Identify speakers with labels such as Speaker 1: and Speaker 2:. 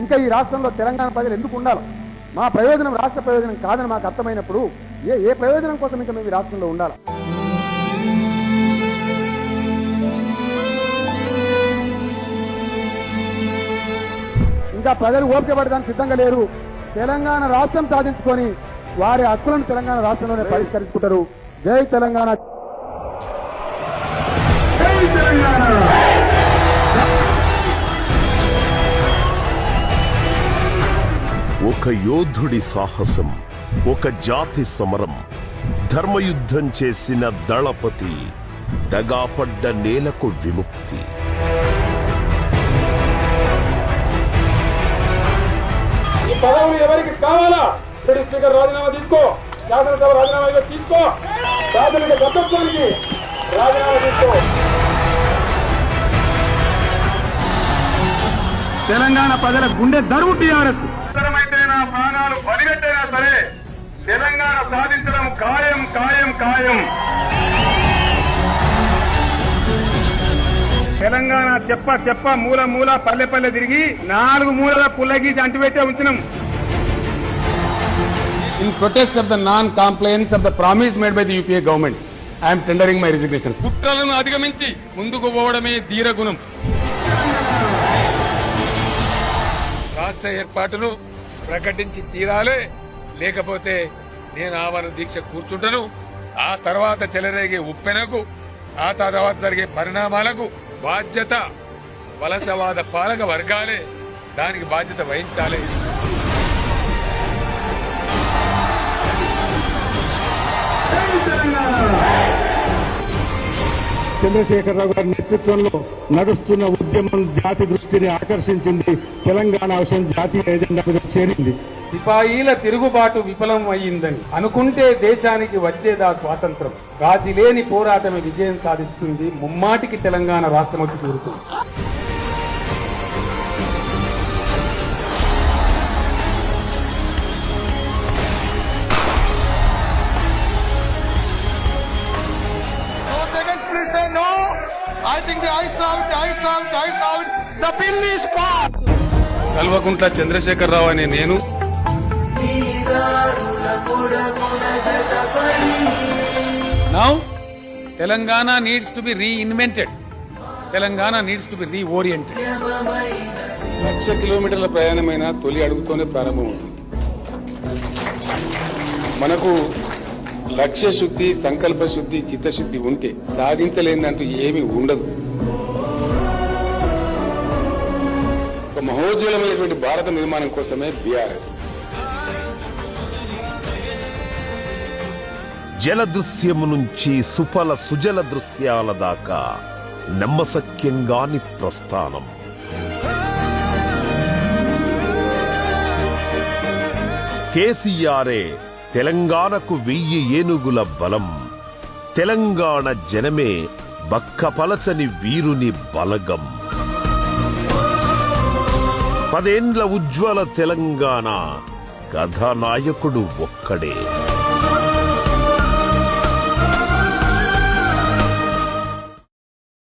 Speaker 1: ఇంకా ఈ రాష్ట్రంలో తెలంగాణ ప్రజలు ఎందుకు ఉండాలి? మా ప్రయోజనం రాష్ట్ర ప్రయోజనం కాదని మాకు అర్థమైనప్పుడు ఏ ప్రయోజనం కోసం ఇంకా మేము ఈ రాష్ట్రంలో ఉండాలి? ఇంకా ప్రజలు ఓపిక పడడానికి సిద్ధంగా లేరు. తెలంగాణ రాష్ట్రం సాధించుకొని వారి హక్కులను తెలంగాణ రాష్ట్రంలోనే పరిష్కరించుకుంటారు. జై తెలంగాణ.
Speaker 2: ఒక యోధుడి సాహసం, ఒక జాతి సమరం, ధర్మయుద్ధం చేసిన దళపతి, దగాపడ్డ నేలకు విముక్తి.
Speaker 1: ఈ పదవులు ఎవరికి కావాలా? స్పీకర్ రాజీనామా తీసుకో, శాసనసభ రాజీనామా తీసుకో, ప్రాథమిక సభ్యత్వానికి రాజీనామా తీసుకో. తెలంగాణ ప్రజల గుండె దరువు టీఆర్ఎస్.
Speaker 3: అవసరమైతేనా ప్రాణాలు బలిగట్టైనా సరే తెలంగాణ సాధించడం ఖాయం ఖాయం ఖాయం. తెలంగాణ చెప్ప మూల మూల పల్లె పల్లె తిరిగి 4 మూలల పుల్లగీసి అంటిపెట్టే ఉంచినాం.
Speaker 1: In protest of the non-compliance of the promise made by the UPA government, I am tendering my resignation.
Speaker 4: కుట్రలను అధిగమించి ముందుకు పోవడమే ధీరగుణం. రాష్ట్ర ఏర్పాటును ప్రకటించి తీరాలే, లేకపోతే నేను ఆవరణ దీక్ష కూర్చుంటను. ఆ తర్వాత చెలరేగే ఉప్పెనకు, ఆ తర్వాత జరిగే పరిణామాలకు బాధ్యత వలసవాద పాలక వర్గాలే దానికి బాధ్యత వహించాలి.
Speaker 5: చంద్రశేఖరరావు గారి నేతృత్వంలో నడుస్తున్న ఉద్యమం జాతి దృష్టిని ఆకర్షించింది. తెలంగాణ విషయం జాతీయ ఎజెండా మీద చేరింది.
Speaker 1: సిపాయిల తిరుగుబాటు విఫలం అయ్యిందని అనుకుంటే దేశానికి వచ్చేదా స్వాతంత్రం? రాజీలేని పోరాటమే విజయం సాధిస్తుంది. ముమ్మాటికి తెలంగాణ రాష్ట్రం వచ్చి కూరుతుంది.
Speaker 4: కల్వకుంట్ల చంద్రశేఖరరావు అనే నేను now Telangana needs to be reinvented. Telangana needs to be రీఓరియంటెడ్.
Speaker 1: 1,00,000 కిలోమీటర్ల ప్రయాణమైన తొలి అడుగుతోనే ప్రారంభమవుతుంది. మనకు లక్ష్య శుద్ధి, సంకల్ప శుద్ధి, చిత్తశుద్ధి ఉంటే సాధించలేదంటూ ఏమీ ఉండదు. ఒక మహోజ్వలమైనటువంటి భారత నిర్మాణం కోసమే బీఆర్ఎస్.
Speaker 2: జల దృశ్యము నుంచి సుఫల సుజల దృశ్యాల దాకా నమ్మశక్యంగాని ప్రస్థానం. కేసీఆరే తెలంగాణకు 1000 ఏనుగుల బలం. తెలంగాణ జనమే బక్కపలచని వీరుని బలగం. 10 ఏండ్ల ఉజ్వల తెలంగాణ కథానాయకుడు ఒక్కడే.